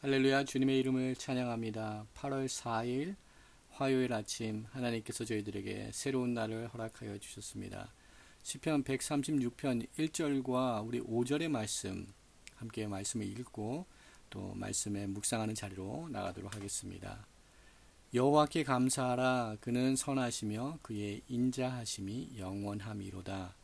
할렐루야, 주님의 이름을 찬양합니다. 8월 4일 화요일 아침 하나님께서 저희들에게 새로운 날을 허락하여 주셨습니다. 시편 136편 1절과 우리 5절의 말씀 함께 말씀을 읽고 또 말씀에 묵상하는 자리로 나가도록 하겠습니다. 여호와께 감사하라. 그는 선하시며 그의 인자하심이 영원함이로다.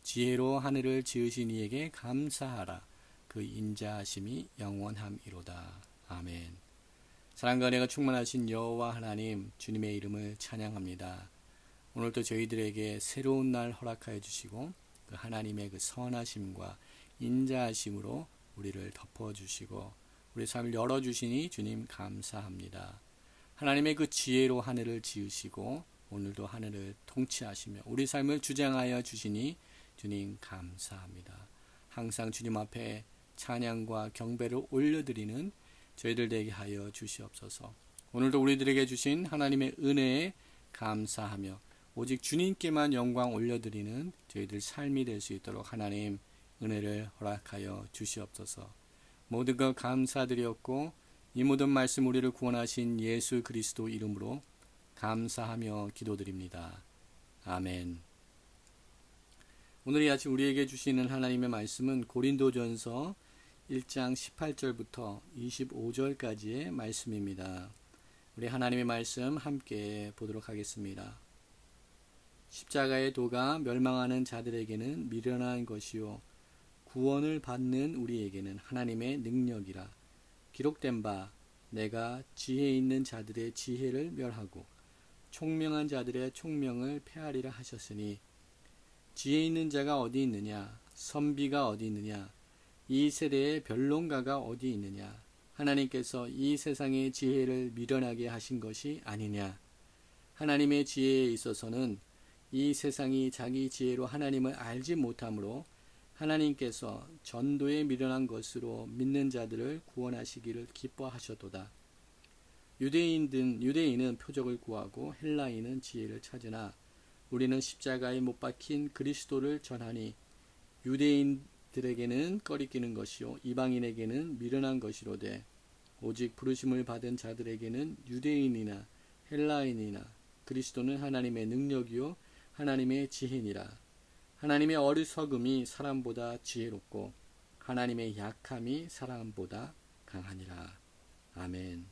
지혜로 하늘을 지으신 이에게 감사하라. 그 인자하심이 영원함이로다. 아멘. 사랑과 은혜가 충만하신 여호와 하나님, 주님의 이름을 찬양합니다. 오늘도 저희들에게 새로운 날 허락하여 주시고 그 하나님의 그 선하심과 인자하심으로 우리를 덮어주시고 우리 삶을 열어주시니 주님 감사합니다. 하나님의 그 지혜로 하늘을 지으시고 오늘도 하늘을 통치하시며 우리 삶을 주장하여 주시니 주님 감사합니다. 항상 주님 앞에 찬양과 경배를 올려드리는 저희들 되게 하여 주시옵소서. 오늘도 우리들에게 주신 하나님의 은혜에 감사하며 오직 주님께만 영광 올려드리는 저희들 삶이 될 수 있도록 하나님 은혜를 허락하여 주시옵소서. 모든 것 감사드렸고 이 모든 말씀 우리를 구원하신 예수 그리스도 이름으로 감사하며 기도드립니다. 아멘. 오늘 이 아침 우리에게 주시는 하나님의 말씀은 고린도전서 1장 18절부터 25절까지의 말씀입니다. 우리 하나님의 말씀 함께 보도록 하겠습니다. 십자가의 도가 멸망하는 자들에게는 미련한 것이요 구원을 받는 우리에게는 하나님의 능력이라. 기록된 바 내가 지혜 있는 자들의 지혜를 멸하고 총명한 자들의 총명을 폐하리라 하셨으니 지혜 있는 자가 어디 있느냐? 선비가 어디 있느냐? 이 세대의 변론가가 어디 있느냐? 하나님께서 이 세상의 지혜를 미련하게 하신 것이 아니냐? 하나님의 지혜에 있어서는 이 세상이 자기 지혜로 하나님을 알지 못하므로 하나님께서 전도에 미련한 것으로 믿는 자들을 구원하시기를 기뻐하셨도다. 유대인은 표적을 구하고 헬라인은 지혜를 찾으나 우리는 십자가에 못 박힌 그리스도를 전하니 유대인들에게는 꺼리끼는 것이요 이방인에게는 미련한 것이로되 오직 부르심을 받은 자들에게는 유대인이나 헬라인이나 그리스도는 하나님의 능력이요 하나님의 지혜니라. 하나님의 어리석음이 사람보다 지혜롭고 하나님의 약함이 사람보다 강하니라. 아멘.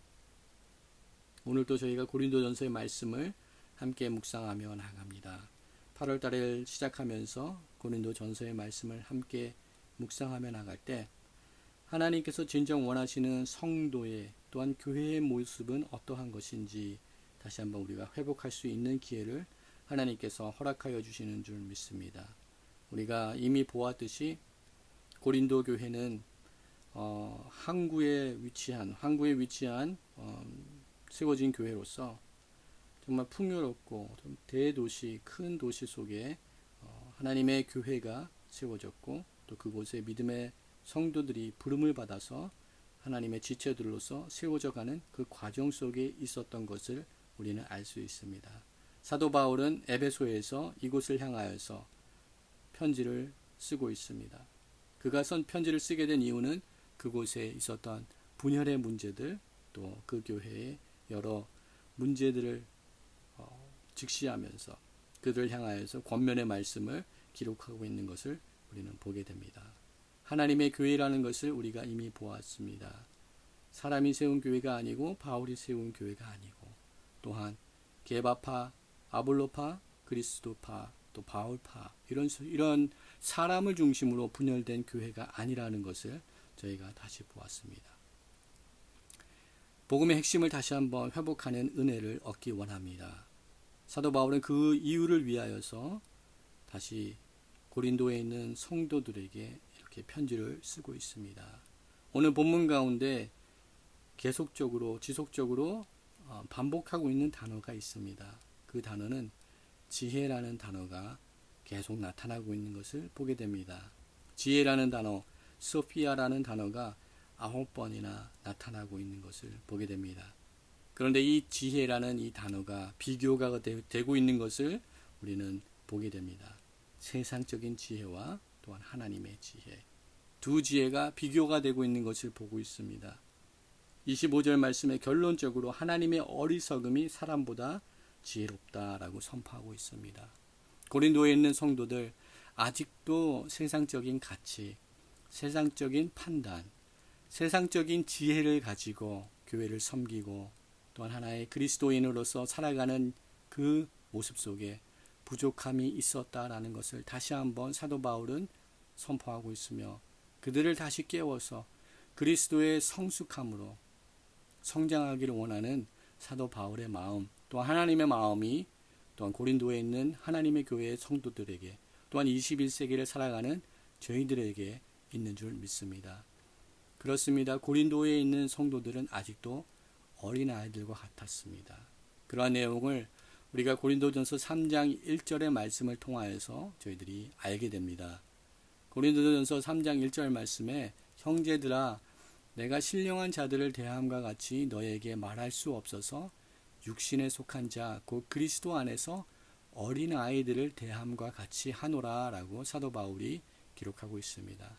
오늘도 저희가 고린도전서의 말씀을 함께 묵상하며 나갑니다. 8월 달을 시작하면서 고린도전서의 말씀을 함께 묵상하며 나갈 때 하나님께서 진정 원하시는 성도의 또한 교회의 모습은 어떠한 것인지 다시 한번 우리가 회복할 수 있는 기회를 하나님께서 허락하여 주시는 줄 믿습니다. 우리가 이미 보았듯이 고린도 교회는 항구에 위치한 세워진 교회로서 정말 풍요롭고 대도시, 큰 도시 속에 하나님의 교회가 세워졌고 또 그곳에 믿음의 성도들이 부름을 받아서 하나님의 지체들로서 세워져가는 그 과정 속에 있었던 것을 우리는 알 수 있습니다. 사도 바울은 에베소에서 이곳을 향하여서 편지를 쓰고 있습니다. 그가 편지를 쓰게 된 이유는 그곳에 있었던 분열의 문제들 또 그 교회의 여러 문제들을 직시하면서 그들을 향하여서 권면의 말씀을 기록하고 있는 것을 우리는 보게 됩니다. 하나님의 교회라는 것을 우리가 이미 보았습니다. 사람이 세운 교회가 아니고 바울이 세운 교회가 아니고 또한 게바파, 아볼로파, 그리스도파, 또 바울파 이런 사람을 중심으로 분열된 교회가 아니라는 것을 저희가 다시 보았습니다. 복음의 핵심을 다시 한번 회복하는 은혜를 얻기 원합니다. 사도 바울은 그 이유를 위하여서 다시 고린도에 있는 성도들에게 이렇게 편지를 쓰고 있습니다. 오늘 본문 가운데 지속적으로 반복하고 있는 단어가 있습니다. 그 단어는 지혜라는 단어가 계속 나타나고 있는 것을 보게 됩니다. 지혜라는 단어, 소피아라는 단어가 9번이나 나타나고 있는 것을 보게 됩니다. 그런데 이 지혜라는 이 단어가 비교가 되고 있는 것을 우리는 보게 됩니다. 세상적인 지혜와 또한 하나님의 지혜, 두 지혜가 비교가 되고 있는 것을 보고 있습니다. 25절 말씀에 결론적으로 하나님의 어리석음이 사람보다 지혜롭다라고 선포하고 있습니다. 고린도에 있는 성도들, 아직도 세상적인 가치, 세상적인 판단, 세상적인 지혜를 가지고 교회를 섬기고 또한 하나의 그리스도인으로서 살아가는 그 모습 속에 부족함이 있었다라는 것을 다시 한번 사도 바울은 선포하고 있으며, 그들을 다시 깨워서 그리스도의 성숙함으로 성장하기를 원하는 사도 바울의 마음, 또한 하나님의 마음이 또한 고린도에 있는 하나님의 교회의 성도들에게, 또한 21세기를 살아가는 저희들에게 있는 줄 믿습니다. 그렇습니다. 고린도에 있는 성도들은 아직도 어린아이들과 같았습니다. 그러한 내용을 우리가 고린도전서 3장 1절의 말씀을 통하여서 저희들이 알게 됩니다. 고린도전서 3장 1절 말씀에 형제들아 내가 신령한 자들을 대함과 같이 너에게 말할 수 없어서 육신에 속한 자 곧 그리스도 안에서 어린아이들을 대함과 같이 하노라 라고 사도 바울이 기록하고 있습니다.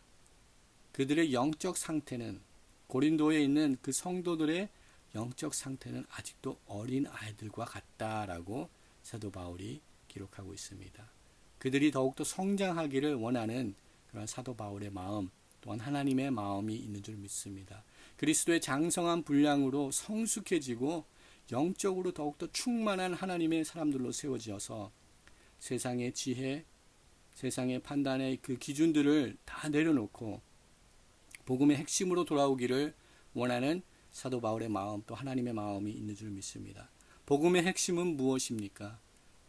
그들의 영적 상태는, 고린도에 있는 그 성도들의 영적 상태는 아직도 어린아이들과 같다라고 사도 바울이 기록하고 있습니다. 그들이 더욱더 성장하기를 원하는 그런 사도 바울의 마음, 또한 하나님의 마음이 있는 줄 믿습니다. 그리스도의 장성한 분량으로 성숙해지고 영적으로 더욱더 충만한 하나님의 사람들로 세워지어서 세상의 지혜, 세상의 판단의 그 기준들을 다 내려놓고 복음의 핵심으로 돌아오기를 원하는 사도 바울의 마음, 또 하나님의 마음이 있는 줄 믿습니다. 복음의 핵심은 무엇입니까?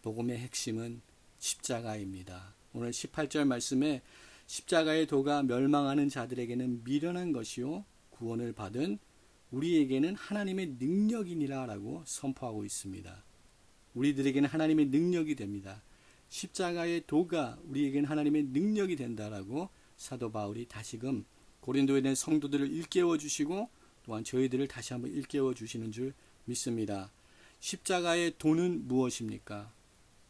복음의 핵심은 십자가입니다. 오늘 18절 말씀에 십자가의 도가 멸망하는 자들에게는 미련한 것이요 구원을 받은 우리에게는 하나님의 능력이니라 라고 선포하고 있습니다. 우리들에게는 하나님의 능력이 됩니다. 십자가의 도가 우리에게는 하나님의 능력이 된다라고 사도 바울이 다시금 고린도에 있는 성도들을 일깨워 주시고 또한 저희들을 다시 한번 일깨워 주시는 줄 믿습니다. 십자가의 도는 무엇입니까?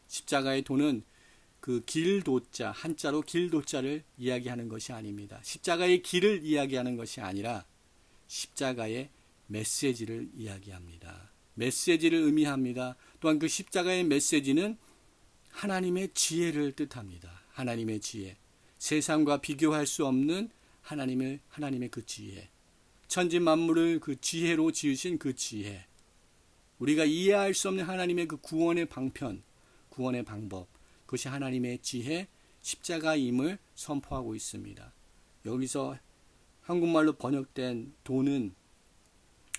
십자가의 도는 그 길도자, 한자로 길도자를 이야기하는 것이 아닙니다. 십자가의 길을 이야기하는 것이 아니라 십자가의 메시지를 이야기합니다. 메시지를 의미합니다. 또한 그 십자가의 메시지는 하나님의 지혜를 뜻합니다. 하나님의 지혜. 세상과 비교할 수 없는 하나님의 그 지혜. 천지 만물을 그 지혜로 지으신 그 지혜. 우리가 이해할 수 없는 하나님의 그 구원의 방편, 구원의 방법. 그것이 하나님의 지혜, 십자가임을 선포하고 있습니다. 여기서 한국말로 번역된 도는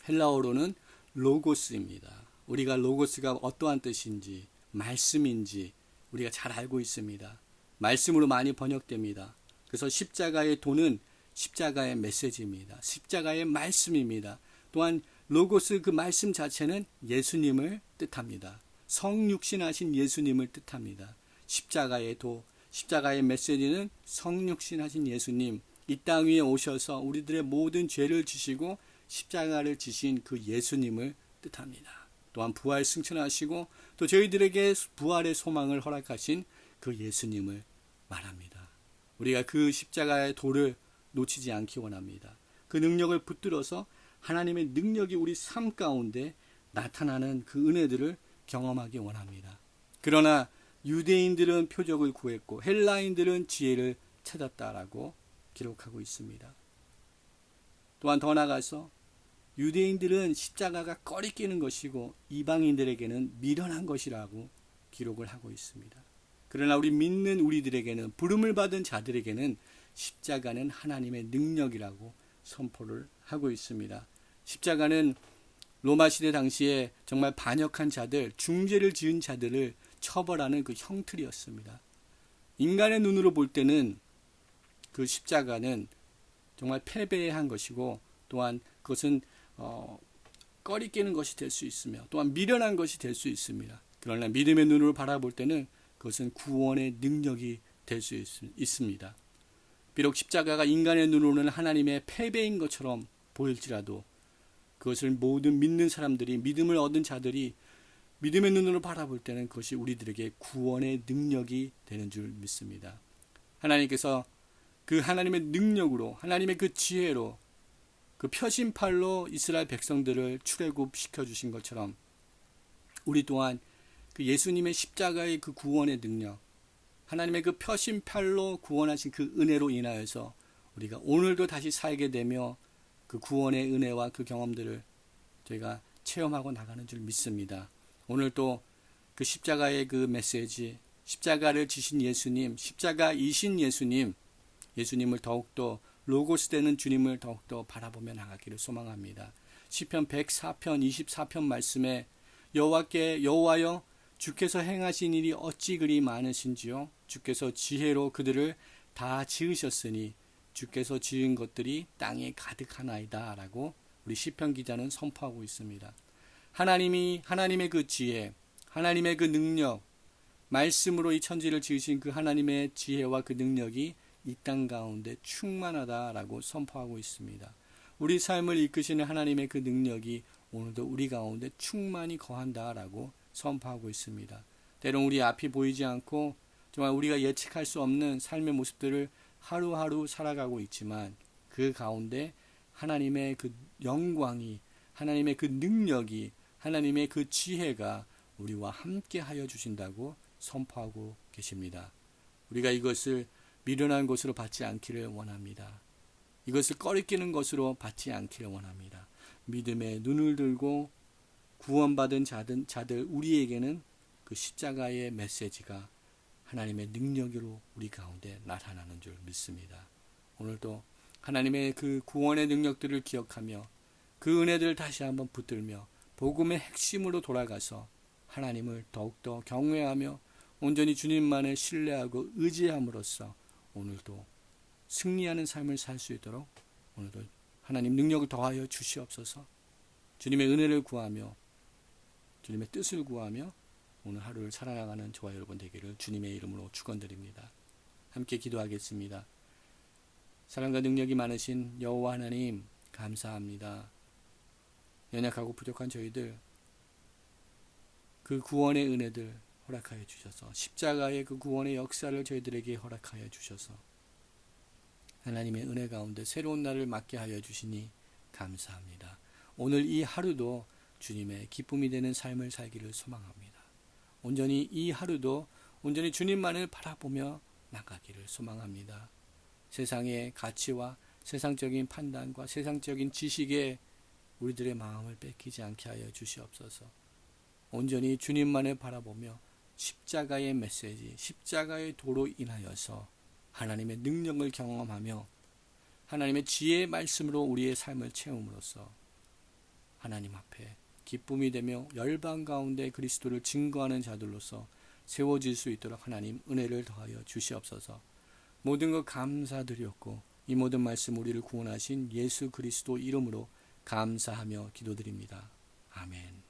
헬라어로는 로고스입니다. 우리가 로고스가 어떠한 뜻인지, 말씀인지 우리가 잘 알고 있습니다. 말씀으로 많이 번역됩니다. 그래서 십자가의 도는 십자가의 메시지입니다. 십자가의 말씀입니다. 또한 로고스 그 말씀 자체는 예수님을 뜻합니다. 성육신하신 예수님을 뜻합니다. 십자가의 도, 십자가의 메시지는 성육신하신 예수님, 이 땅 위에 오셔서 우리들의 모든 죄를 지시고 십자가를 지신 그 예수님을 뜻합니다. 또한 부활 승천하시고 또 저희들에게 부활의 소망을 허락하신 그 예수님을 말합니다. 우리가 그 십자가의 도를 놓치지 않기 원합니다. 그 능력을 붙들어서 하나님의 능력이 우리 삶 가운데 나타나는 그 은혜들을 경험하기 원합니다. 그러나 유대인들은 표적을 구했고 헬라인들은 지혜를 찾았다라고 기록하고 있습니다. 또한 더 나아가서 유대인들은 십자가가 꺼리끼는 것이고 이방인들에게는 미련한 것이라고 기록을 하고 있습니다. 그러나 우리 믿는 우리들에게는, 부름을 받은 자들에게는 십자가는 하나님의 능력이라고 선포를 하고 있습니다. 십자가는 로마 시대 당시에 정말 반역한 자들, 중죄를 지은 자들을 처벌하는 그 형틀이었습니다. 인간의 눈으로 볼 때는 그 십자가는 정말 패배한 것이고 또한 그것은 꺼리끼는 것이 될 수 있으며 또한 미련한 것이 될 수 있습니다. 그러나 믿음의 눈으로 바라볼 때는 그것은 구원의 능력이 될 수 있습니다. 비록 십자가가 인간의 눈으로는 하나님의 패배인 것처럼 보일지라도 그것을 모든 믿는 사람들이, 믿음을 얻은 자들이 믿음의 눈으로 바라볼 때는 그것이 우리들에게 구원의 능력이 되는 줄 믿습니다. 하나님께서 그 하나님의 능력으로, 하나님의 그 지혜로 그 표심팔로 이스라엘 백성들을 출애굽시켜 주신 것처럼 우리 또한 그 예수님의 십자가의 그 구원의 능력, 하나님의 그 표심팔로 구원하신 그 은혜로 인하여서 우리가 오늘도 다시 살게 되며 그 구원의 은혜와 그 경험들을 저희가 체험하고 나가는 줄 믿습니다. 오늘 또 그 십자가의 그 메시지, 십자가를 지신 예수님, 십자가이신 예수님, 예수님을 더욱더 로고스 되는 주님을 더욱더 바라보며 나가기를 소망합니다. 시편 104편 24편 말씀에 여호와여 주께서 행하신 일이 어찌 그리 많으신지요. 주께서 지혜로 그들을 다 지으셨으니 주께서 지은 것들이 땅에 가득하나이다 라고 우리 시편 기자는 선포하고 있습니다. 하나님의 그 지혜, 하나님의 그 능력, 말씀으로 이 천지를 지으신 그 하나님의 지혜와 그 능력이 이 땅 가운데 충만하다라고 선포하고 있습니다. 우리 삶을 이끄시는 하나님의 그 능력이 오늘도 우리 가운데 충만히 거한다라고 선포하고 있습니다. 때론 우리 앞이 보이지 않고 정말 우리가 예측할 수 없는 삶의 모습들을 하루하루 살아가고 있지만 그 가운데 하나님의 그 영광이, 하나님의 그 능력이, 하나님의 그 지혜가 우리와 함께 하여 주신다고 선포하고 계십니다. 우리가 이것을 미련한 것으로 받지 않기를 원합니다. 이것을 꺼리끼는 것으로 받지 않기를 원합니다. 믿음의 눈을 들고 구원받은 자들 우리에게는 그 십자가의 메시지가 하나님의 능력으로 우리 가운데 나타나는 줄 믿습니다. 오늘도 하나님의 그 구원의 능력들을 기억하며 그 은혜들을 다시 한번 붙들며 복음의 핵심으로 돌아가서 하나님을 더욱더 경외하며 온전히 주님만을 신뢰하고 의지함으로써 오늘도 승리하는 삶을 살 수 있도록 오늘도 하나님 능력을 더하여 주시옵소서. 주님의 은혜를 구하며 주님의 뜻을 구하며 오늘 하루를 살아나가는 저와 여러분 되기를 주님의 이름으로 축원드립니다. 함께 기도하겠습니다. 사랑과 능력이 많으신 여호와 하나님 감사합니다. 연약하고 부족한 저희들 그 구원의 은혜들 허락하여 주셔서 십자가의 그 구원의 역사를 저희들에게 허락하여 주셔서 하나님의 은혜 가운데 새로운 날을 맞게 하여 주시니 감사합니다. 오늘 이 하루도 주님의 기쁨이 되는 삶을 살기를 소망합니다. 온전히 이 하루도 온전히 주님만을 바라보며 나가기를 소망합니다. 세상의 가치와 세상적인 판단과 세상적인 지식에 우리들의 마음을 뺏기지 않게 하여 주시옵소서. 온전히 주님만을 바라보며 십자가의 메시지, 십자가의 도로 인하여서 하나님의 능력을 경험하며 하나님의 지혜의 말씀으로 우리의 삶을 채움으로써 하나님 앞에 기쁨이 되며 열방 가운데 그리스도를 증거하는 자들로서 세워질 수 있도록 하나님 은혜를 더하여 주시옵소서. 모든 것 감사드렸고 이 모든 말씀 우리를 구원하신 예수 그리스도 이름으로 감사하며 기도드립니다. 아멘.